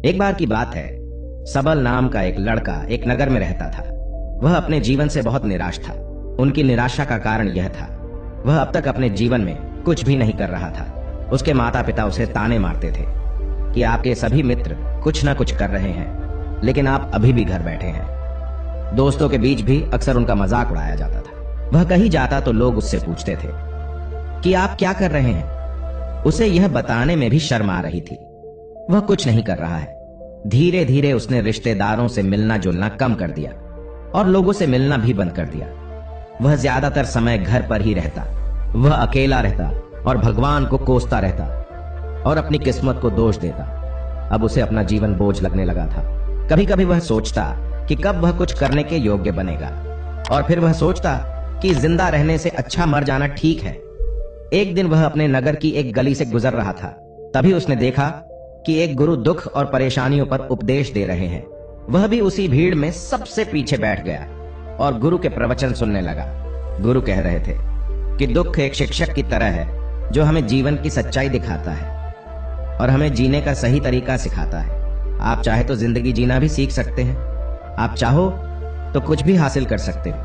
एक बार की बात है, सबल नाम का एक लड़का एक नगर में रहता था। वह अपने जीवन से बहुत निराश था। उनकी निराशा का कारण यह था, वह अब तक अपने जीवन में कुछ भी नहीं कर रहा था। उसके माता पिता उसे ताने मारते थे कि आपके सभी मित्र कुछ न कुछ कर रहे हैं, लेकिन आप अभी भी घर बैठे हैं। दोस्तों के बीच भी अक्सर उनका मजाक उड़ाया जाता था। वह कहीं जाता तो लोग उससे पूछते थे कि आप क्या कर रहे हैं। उसे यह बताने में भी शर्म आ रही थी। वह कुछ नहीं कर रहा है। धीरे धीरे उसने रिश्तेदारों से मिलना जुलना कम कर दिया और लोगों से मिलना भी बंद कर दिया। वह ज्यादातर समय घर पर ही रहता। वह अकेला रहता और भगवान को कोसता रहता और अपनी किस्मत को दोष देता। अब उसे अपना जीवन बोझ लगने लगा था। कभी कभी वह सोचता कि कब वह कुछ करने के योग्य बनेगा, और फिर वह सोचता कि जिंदा रहने से अच्छा मर जाना ठीक है। एक दिन वह अपने नगर की एक गली से गुजर रहा था। तभी उसने देखा कि एक गुरु दुख और परेशानियों पर उपदेश दे रहे हैं। वह भी उसी भीड़ में सबसे पीछे बैठ गया और गुरु के प्रवचन सुनने लगा। गुरु कह रहे थे कि दुख एक शिक्षक की तरह है जो हमें जीवन की सच्चाई दिखाता है और हमें जीने का सही तरीका सिखाता है। आप चाहे तो जिंदगी जीना भी सीख सकते हैं। आप चाहो तो कुछ भी हासिल कर सकते हो,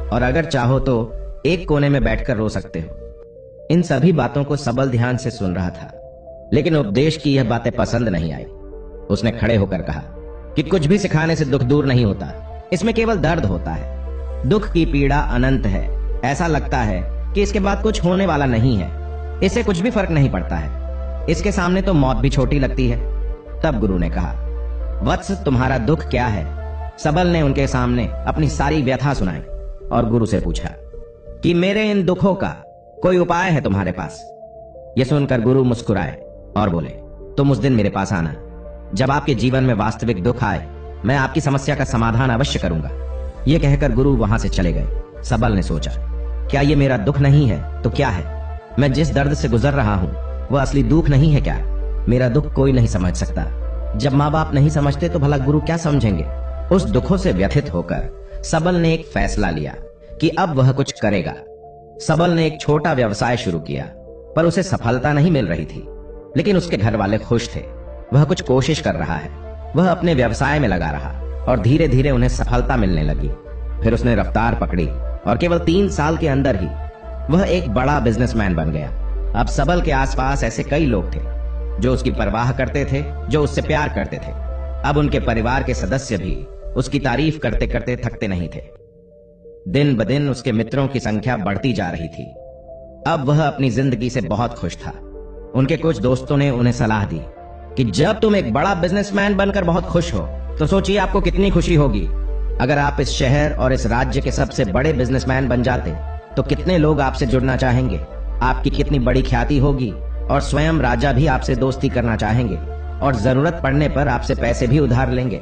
और अगर चाहो तो एक कोने में बैठकर रो सकते हो। इन सभी बातों को सबल ध्यान से सुन रहा था, लेकिन उपदेश की यह बातें पसंद नहीं आई। उसने खड़े होकर कहा कि कुछ भी सिखाने से दुख दूर नहीं होता, इसमें केवल दर्द होता है। दुख की पीड़ा अनंत है। ऐसा लगता है कि इसके बाद कुछ होने वाला नहीं है। इससे कुछ भी फर्क नहीं पड़ता है। इसके सामने तो मौत भी छोटी लगती है। तब गुरु ने कहा, वत्स, तुम्हारा दुख क्या है? सबल ने उनके सामने अपनी सारी व्यथा सुनाई और गुरु से पूछा कि मेरे इन दुखों का कोई उपाय है तुम्हारे पास? यह सुनकर गुरु मुस्कुराए और बोले, तुम उस दिन मेरे पास आना जब आपके जीवन में वास्तविक दुख आए। मैं आपकी समस्या का समाधान अवश्य करूंगा। यह कहकर गुरु वहां से चले गए। सबल ने सोचा, क्या ये मेरा दुख नहीं है तो क्या है? मैं जिस दर्द से गुजर रहा हूं वह असली दुख नहीं है क्या? मेरा दुख कोई नहीं समझ सकता। जब माँ बाप नहीं समझते तो भला गुरु क्या समझेंगे? उस दुखों से व्यथित होकर सबल ने एक फैसला लिया कि अब वह कुछ करेगा। सबल ने एक छोटा व्यवसाय शुरू किया, पर उसे सफलता नहीं मिल रही थी। लेकिन उसके घर वाले खुश थे। वह कुछ कोशिश कर रहा है। वह अपने व्यवसाय में लगा रहा और धीरे धीरे उन्हें सफलता मिलने लगी। फिर उसने रफ्तार पकड़ी और केवल 3 साल के अंदर ही वह एक बड़ा बिजनेसमैन बन गया। अब सबल के आसपास ऐसे कई लोग थे जो उसकी परवाह करते थे, जो उससे प्यार करते थे। अब उनके परिवार के सदस्य भी उसकी तारीफ करते करते थकते नहीं थे। दिन ब दिन उसके मित्रों की संख्या बढ़ती जा रही थी। अब वह अपनी जिंदगी से बहुत खुश था। उनके कुछ दोस्तों ने उन्हें सलाह दी कि जब तुम एक बड़ा बिजनेसमैन बनकर बहुत खुश हो तो सोचिए आपको कितनी खुशी होगी अगर आप इस शहर और इस राज्य के सबसे बड़े बिजनेसमैन बन जाते तो कितने लोग आपसे जुड़ना चाहेंगे, आपकी कितनी बड़ी ख्याति होगी और स्वयं राजा भी आपसे दोस्ती करना चाहेंगे और जरूरत पड़ने पर आपसे पैसे भी उधार लेंगे।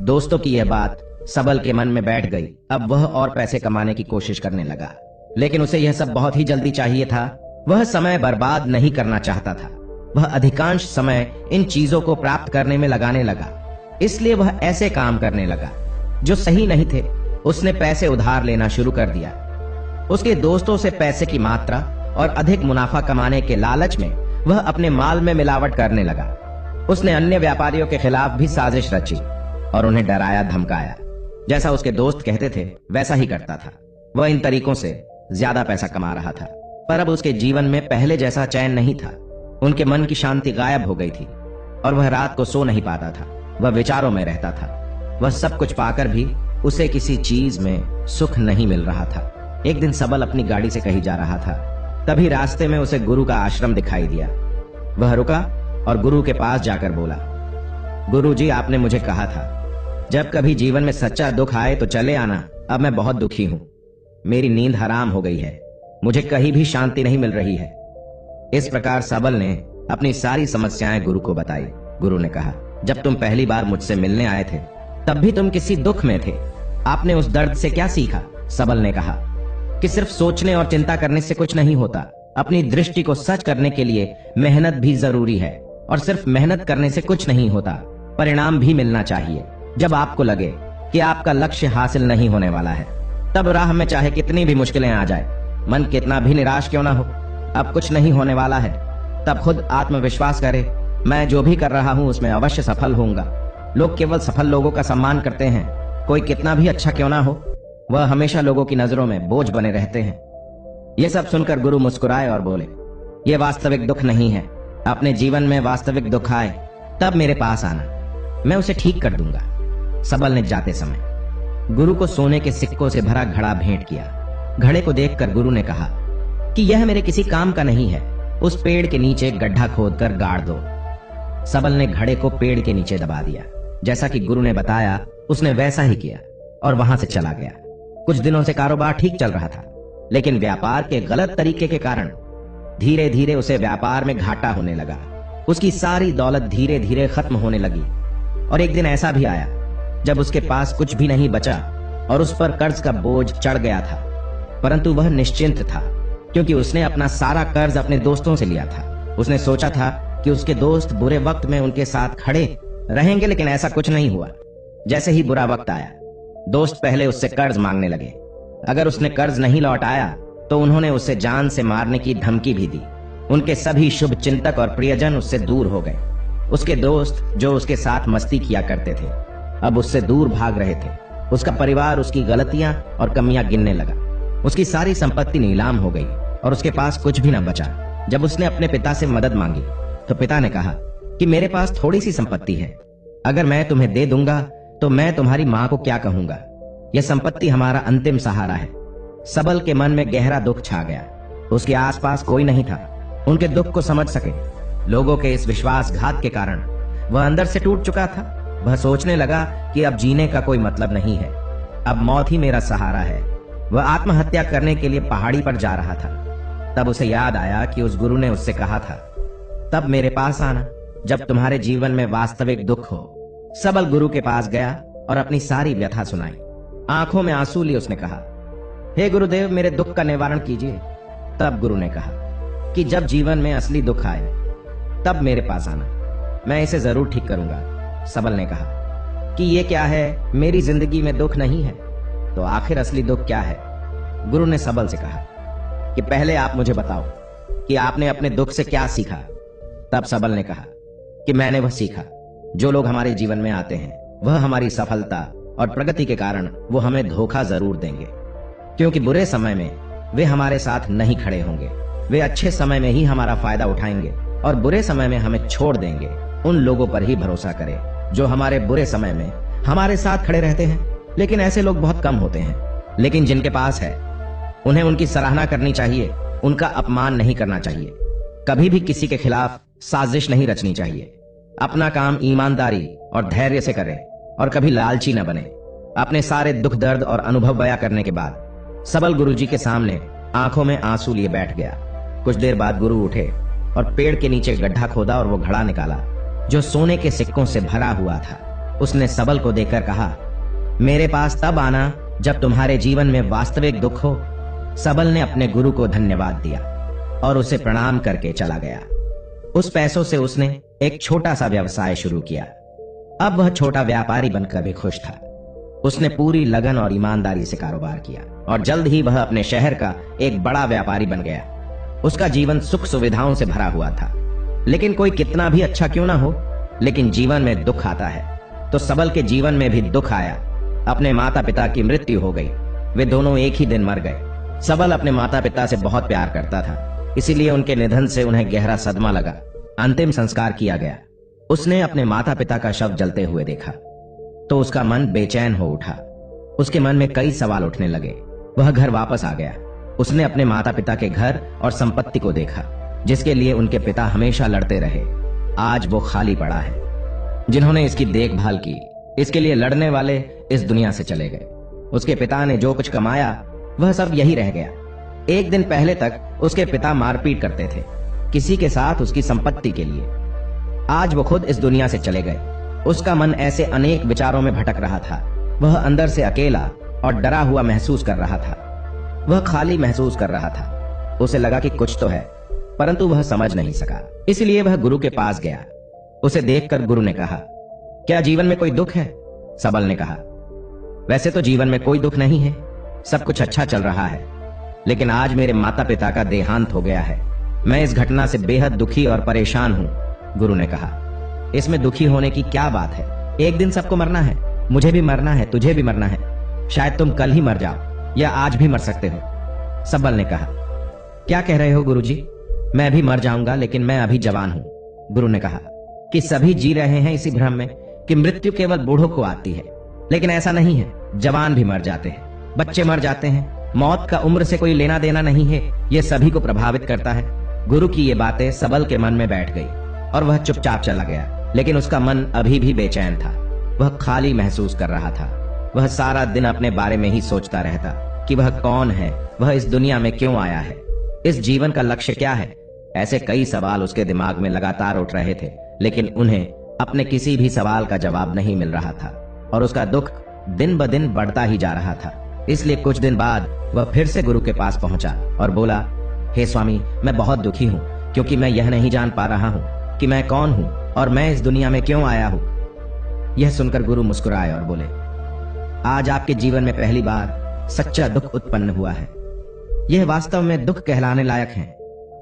दोस्तों की यह बात सबल के मन में बैठ गई। अब वह और पैसे कमाने की कोशिश करने लगा, लेकिन उसे यह सब बहुत ही जल्दी चाहिए था। वह समय बर्बाद नहीं करना चाहता था। वह अधिकांश समय इन चीजों को प्राप्त करने में लगाने लगा। इसलिए वह ऐसे काम करने लगा जो सही नहीं थे। उसने पैसे उधार लेना शुरू कर दिया। उसके दोस्तों से पैसे की मात्रा और अधिक मुनाफा कमाने के लालच में वह अपने माल में मिलावट करने लगा। उसने अन्य व्यापारियों के खिलाफ भी साजिश रची और उन्हें डराया धमकाया। जैसा उसके दोस्त कहते थे वैसा ही करता था। वह इन तरीकों से ज्यादा पैसा कमा रहा था, पर अब उसके जीवन में पहले जैसा चैन नहीं था। उनके मन की शांति गायब हो गई थी और वह रात को सो नहीं पाता था। वह विचारों में रहता था। वह सब कुछ पाकर भी उसे किसी चीज में सुख नहीं मिल रहा था। एक दिन सबल अपनी गाड़ी से कहीं जा रहा था। तभी रास्ते में उसे गुरु का आश्रम दिखाई दिया। वह रुका और गुरु के पास जाकर बोला, गुरु जी, आपने मुझे कहा था जब कभी जीवन में सच्चा दुख आए तो चले आना। अब मैं बहुत दुखी हूं। मेरी नींद हराम हो गई है। मुझे कहीं भी शांति नहीं मिल रही है। इस प्रकार सबल ने अपनी सारी समस्याएं गुरु को बताई। गुरु ने कहा, जब तुम पहली बार मुझसे मिलने आए थे तब भी तुम किसी दुख में थे। आपने उस दर्द से क्या सीखा? सबल ने कहा कि सिर्फ सोचने और चिंता करने से कुछ नहीं होता। अपनी दृष्टि को सच करने के लिए मेहनत भी जरूरी है, और सिर्फ मेहनत करने से कुछ नहीं होता, परिणाम भी मिलना चाहिए। जब आपको लगे कि आपका लक्ष्य हासिल नहीं होने वाला है, तब राह में चाहे कितनी भी मुश्किलें आ जाए, मन कितना भी निराश क्यों ना हो, अब कुछ नहीं होने वाला है, तब खुद आत्मविश्वास करे मैं जो भी कर रहा हूँ उसमें अवश्य सफल होऊंगा। लोग केवल सफल लोगों का सम्मान करते हैं। कोई कितना भी अच्छा क्यों ना हो, वह हमेशा लोगों की नजरों में बोझ बने रहते हैं। यह सब सुनकर गुरु मुस्कुराए और बोले, यह वास्तविक दुख नहीं है। अपने जीवन में वास्तविक दुख आए तब मेरे पास आना, मैं उसे ठीक कर दूंगा। सबल ने जाते समय गुरु को सोने के सिक्कों से भरा घड़ा भेंट किया। घड़े को देखकर गुरु ने कहा कि यह मेरे किसी काम का नहीं है, उस पेड़ के नीचे गड्ढा खोदकर गाड़ दो। सबल ने घड़े को पेड़ के नीचे दबा दिया। जैसा कि गुरु ने बताया उसने वैसा ही किया और वहां से चला गया। कुछ दिनों से कारोबार ठीक चल रहा था, लेकिन व्यापार के गलत तरीके के कारण धीरे धीरे उसे व्यापार में घाटा होने लगा। उसकी सारी दौलत धीरे धीरे खत्म होने लगी और एक दिन ऐसा भी आया जब उसके पास कुछ भी नहीं बचा और उस पर कर्ज का बोझ चढ़ गया था। परंतु वह निश्चिंत था, क्योंकि उसने अपना सारा कर्ज अपने दोस्तों से लिया था। उसने सोचा था कि उसके दोस्त बुरे वक्त में उनके साथ खड़े रहेंगे, लेकिन ऐसा कुछ नहीं हुआ। जैसे ही बुरा वक्त आया, दोस्त पहले उससे कर्ज मांगने लगे। अगर उसने कर्ज नहीं लौटाया तो उन्होंने उसे जान से मारने की धमकी भी दी। उनके सभी शुभ चिंतक और प्रियजन उससे दूर हो गए। उसके दोस्त जो उसके साथ मस्ती किया करते थे, अब उससे दूर भाग रहे थे। उसका परिवार उसकी गलतियां और कमियां गिनने लगा। उसकी सारी संपत्ति नीलाम हो गई और उसके पास कुछ भी न बचा। जब उसने अपने पिता से मदद मांगी तो पिता ने कहा कि मेरे पास थोड़ी सी संपत्ति है, अगर मैं तुम्हें दे दूंगा तो मैं तुम्हारी मां को क्या कहूंगा। यह संपत्ति हमारा अंतिम सहारा है। सबल के मन में गहरा दुख छा गया। उसके आसपास कोई नहीं था उनके दुख को समझ सके। लोगों के इस विश्वासघात के कारण वह अंदर से टूट चुका था। वह सोचने लगा कि अब जीने का कोई मतलब नहीं है, अब मौत ही मेरा सहारा है। वह आत्महत्या करने के लिए पहाड़ी पर जा रहा था। तब उसे याद आया कि उस गुरु ने उससे कहा था, तब मेरे पास आना जब तुम्हारे जीवन में वास्तविक दुख हो। सबल गुरु के पास गया और अपनी सारी व्यथा सुनाई। आंखों में आंसू लिए उसने कहा, हे गुरुदेव, मेरे दुख का निवारण कीजिए। तब गुरु ने कहा कि जब जीवन में असली दुख आए तब मेरे पास आना, मैं इसे जरूर ठीक करूंगा। सबल ने कहा कि ये क्या है, मेरी जिंदगी में दुख नहीं है तो आखिर असली दुख क्या है। गुरु ने सबल से कहा कि पहले आप मुझे बताओ कि आपने अपने दुख से क्या सीखा। तब सबल ने कहा कि मैंने वह सीखा, जो लोग हमारे जीवन में आते हैं वह हमारी सफलता और प्रगति के कारण वो हमें धोखा जरूर देंगे, क्योंकि बुरे समय में वे हमारे साथ नहीं खड़े होंगे। वे अच्छे समय में ही हमारा फायदा उठाएंगे और बुरे समय में हमें छोड़ देंगे। उन लोगों पर ही भरोसा करें जो हमारे बुरे समय में हमारे साथ खड़े रहते हैं। लेकिन ऐसे लोग बहुत कम होते हैं, लेकिन जिनके पास है उन्हें उनकी सराहना करनी चाहिए, उनका अपमान नहीं करना चाहिए। कभी भी किसी के खिलाफ साजिश नहीं रचनी चाहिए। अपना काम ईमानदारी और धैर्य से करें और कभी लालची न बने। अपने सारे दुख दर्द और अनुभव बयां करने के बाद सबल गुरुजी के सामने आंखों में आंसू लिए बैठ गया। कुछ देर बाद गुरु उठे और पेड़ के नीचे गड्ढा खोदा और वो घड़ा निकाला जो सोने के सिक्कों से भरा हुआ था। उसने सबल को देखकर कहा, मेरे पास तब आना जब तुम्हारे जीवन में वास्तविक दुख हो। सबल ने अपने गुरु को धन्यवाद दिया और उसे प्रणाम करके चला गया। उस पैसों से उसने एक छोटा सा व्यवसाय शुरू किया। अब वह छोटा व्यापारी बनकर भी खुश था। उसने पूरी लगन और ईमानदारी से कारोबार किया और जल्द ही वह अपने शहर का एक बड़ा व्यापारी बन गया। उसका जीवन सुख सुविधाओं से भरा हुआ था। लेकिन कोई कितना भी अच्छा क्यों ना हो, लेकिन जीवन में दुख आता है। तो सबल के जीवन में भी दुख आया। अपने माता पिता की मृत्यु हो गई। वे दोनों एक ही दिन मर गए। सबल अपने माता पिता से बहुत प्यार करता था, इसीलिए उनके निधन से उन्हें गहरा सदमा लगा। अंतिम संस्कार किया गया। उसने अपने माता पिता का शव जलते हुए देखा तो उसका मन बेचैन हो उठा। उसके मन में कई सवाल उठने लगे। वह घर वापस आ गया। उसने अपने माता पिता के घर और संपत्ति को देखा, जिसके लिए उनके पिता हमेशा लड़ते रहे। आज वो खाली पड़ा है। जिन्होंने इसकी देखभाल की, इसके लिए लड़ने वाले इस दुनिया से चले गए। उसके पिता ने जो कुछ कमाया वह सब यही रह गया। एक दिन पहले तक उसके पिता मारपीट करते थे किसी के साथ उसकी संपत्ति के लिए। आज वो खुद इस दुनिया से चले गए। उसका मन ऐसे अनेक विचारों में भटक रहा था। वह अंदर से अकेला और डरा हुआ महसूस कर रहा था। वह खाली महसूस कर रहा था। उसे लगा कि कुछ तो है, परंतु वह समझ नहीं सका। इसलिए वह गुरु के पास गया। उसे देखकर गुरु ने कहा, क्या जीवन में कोई दुख है? सबल ने कहा, वैसे तो जीवन में कोई दुख नहीं है, सब कुछ अच्छा चल रहा है, लेकिन आज मेरे माता पिता का देहांत हो गया है। मैं इस घटना से बेहद दुखी और परेशान हूं। गुरु ने कहा। इसमें दुखी होने की क्या बात है? एक दिन सबको मरना है, मुझे भी मरना है, तुझे भी मरना है। शायद तुम कल ही मर जाओ या आज भी मर सकते हो। सबल ने कहा। क्या कह रहे हो गुरुजी? मैं भी मर जाऊंगा, लेकिन मैं अभी जवान हूं। गुरु ने कहा कि सभी जी रहे हैं इसी भ्रम में कि मृत्यु केवल बूढ़ों को आती है, लेकिन ऐसा नहीं है। जवान भी मर जाते हैं, बच्चे मर जाते हैं। मौत का उम्र से कोई लेना देना नहीं है, ये सभी को प्रभावित करता है। गुरु की ये बातें सबल के मन में बैठ गई और वह चुपचाप चला गया, लेकिन उसका मन अभी भी बेचैन था। वह खाली महसूस कर रहा था। वह सारा दिन अपने बारे में ही सोचता रहता कि वह कौन है, वह इस दुनिया में क्यों आया है, इस जीवन का लक्ष्य क्या है। ऐसे कई सवाल उसके दिमाग में लगातार उठ रहे थे, लेकिन उन्हें अपने किसी भी सवाल का जवाब नहीं मिल रहा था और उसका दुख दिन ब दिन बढ़ता ही जा रहा था। इसलिए कुछ दिन बाद वह फिर से गुरु के पास पहुंचा और बोला, हे स्वामी, मैं बहुत दुखी हूं, क्योंकि मैं यह नहीं जान पा रहा हूं कि मैं कौन हूं और मैं इस दुनिया में क्यों आया हूं। यह सुनकर गुरु मुस्कुराए और बोले, आज आपके जीवन में पहली बार सच्चा दुख उत्पन्न हुआ है। यह वास्तव में दुख कहलाने लायक है।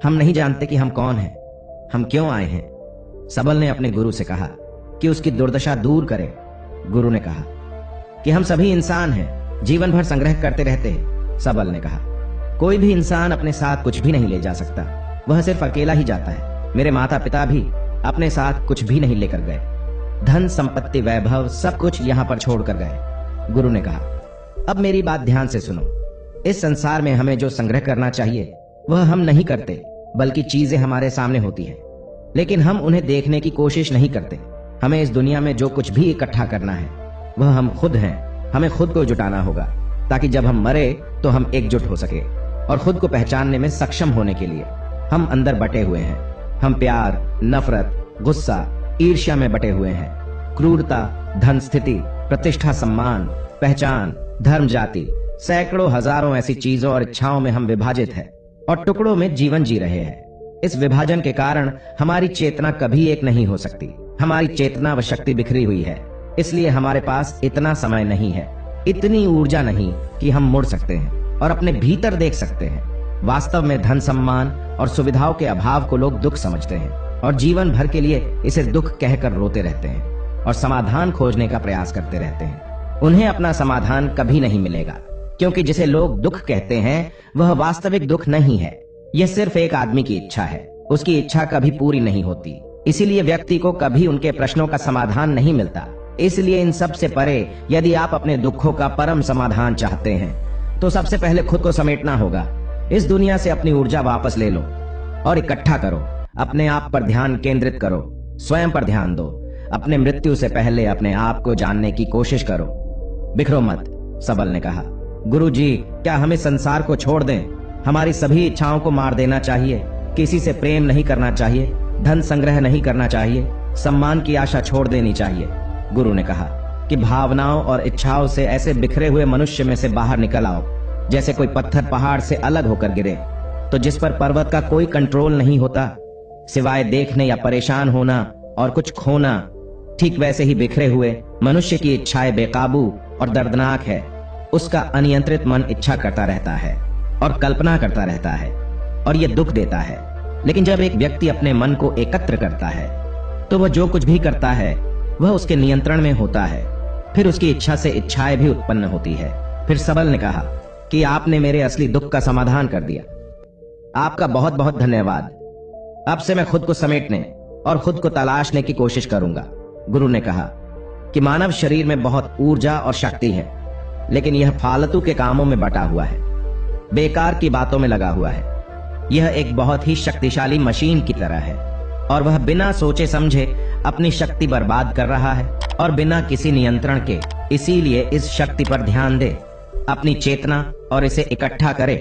हम नहीं जानते कि हम कौन हैं, हम क्यों आए हैं। सबल ने अपने गुरु से कहा कि उसकी दुर्दशा दूर करे। गुरु ने कहा कि हम सभी इंसान हैं, जीवन भर संग्रह करते रहते हैं। सबल ने कहा, कोई भी इंसान अपने साथ कुछ भी नहीं ले जा सकता, वह सिर्फ अकेला ही जाता है। मेरे माता पिता भी अपने साथ कुछ भी नहीं लेकर गए, धन संपत्ति वैभव सब कुछ यहाँ पर छोड़ कर गए। गुरु ने कहा, अब मेरी बात ध्यान से सुनो। इस संसार में हमें जो संग्रह करना चाहिए वह हम नहीं करते, बल्कि चीजें हमारे सामने होती हैं, लेकिन हम उन्हें देखने की कोशिश नहीं करते। हमें इस दुनिया में जो कुछ भी इकट्ठा करना है वह हम खुद हैं। हमें खुद को जुटाना होगा, ताकि जब हम मरे तो हम एकजुट हो सके और खुद को पहचानने में सक्षम होने के लिए। हम अंदर बटे हुए हैं। हम प्यार, नफरत, गुस्सा, ईर्ष्या में बटे हुए हैं। क्रूरता, धन, स्थिति, प्रतिष्ठा, सम्मान, पहचान, धर्म, जाति, सैकड़ों हजारों ऐसी चीजों और इच्छाओं में हम विभाजित हैं और टुकड़ों में जीवन जी रहे हैं। इस विभाजन के कारण हमारी चेतना कभी एक नहीं हो सकती। हमारी चेतना व शक्ति बिखरी हुई है, इसलिए हमारे पास इतना समय नहीं है, इतनी ऊर्जा नहीं कि हम मुड़ सकते हैं और अपने भीतर देख सकते हैं। वास्तव में धन, सम्मान और सुविधाओं के अभाव को लोग दुख समझते हैं और जीवन भर के लिए इसे दुख कहकर रोते रहते हैं और समाधान खोजने का प्रयास करते रहते हैं। उन्हें अपना समाधान कभी नहीं मिलेगा, क्योंकि जिसे लोग दुख कहते हैं वह वास्तविक दुख नहीं है। यह सिर्फ एक आदमी की इच्छा है। उसकी इच्छा कभी पूरी नहीं होती, इसीलिए व्यक्ति को कभी उनके प्रश्नों का समाधान नहीं मिलता। इसलिए इन सब से परे यदि आप अपने दुखों का परम समाधान चाहते हैं तो सबसे पहले खुद को समेटना होगा। इस दुनिया से अपनी ऊर्जा वापस ले लो और इकट्ठा करो। अपने आप पर ध्यान केंद्रित करो, स्वयं पर ध्यान दो। अपने मृत्यु से पहले अपने आप को जानने की कोशिश करो। बिखरो मत, सबल ने कहा। गुरु जी, क्या हमें संसार को छोड़ दें? हमारी सभी इच्छाओं को मार देना चाहिए। किसी से प्रेम नहीं करना चाहिए, धन संग्रह नहीं करना चाहिए, सम्मान की आशा छोड़ देनी चाहिए। गुरु ने कहा कि भावनाओं और इच्छाओं से ऐसे बिखरे हुए मनुष्य में से बाहर निकल आओ, जैसे कोई पत्थर पहाड़ से अलग होकर गिरे तो जिस पर पर्वत का कोई कंट्रोल नहीं होता सिवाय देखने या परेशान होना और कुछ खोना। ठीक वैसे ही बिखरे हुए मनुष्य की इच्छाएं बेकाबू और दर्दनाक है। उसका अनियंत्रित मन इच्छा करता रहता है और कल्पना करता रहता है और यह दुख देता है। लेकिन जब एक व्यक्ति अपने मन को एकत्र करता है तो वह जो कुछ भी करता है वह उसके नियंत्रण में होता है। फिर उसकी इच्छा से इच्छाएं भी उत्पन्न होती है। फिर सबल ने कहा कि आपने मेरे असली दुख का समाधान कर दिया। आपका बहुत बहुत धन्यवाद। अब से मैं खुद को समेटने और खुद को तलाशने की कोशिश करूंगा। गुरु ने कहा कि मानव शरीर में बहुत ऊर्जा और शक्ति है, लेकिन यह फालतू के कामों में बटा हुआ है, बेकार की बातों में लगा हुआ है। यह एक बहुत ही शक्तिशाली मशीन की तरह है और वह बिना सोचे समझे अपनी शक्ति बर्बाद कर रहा है और बिना किसी नियंत्रण के। इसीलिए इस शक्ति पर ध्यान दे, अपनी चेतना और इसे इकट्ठा करे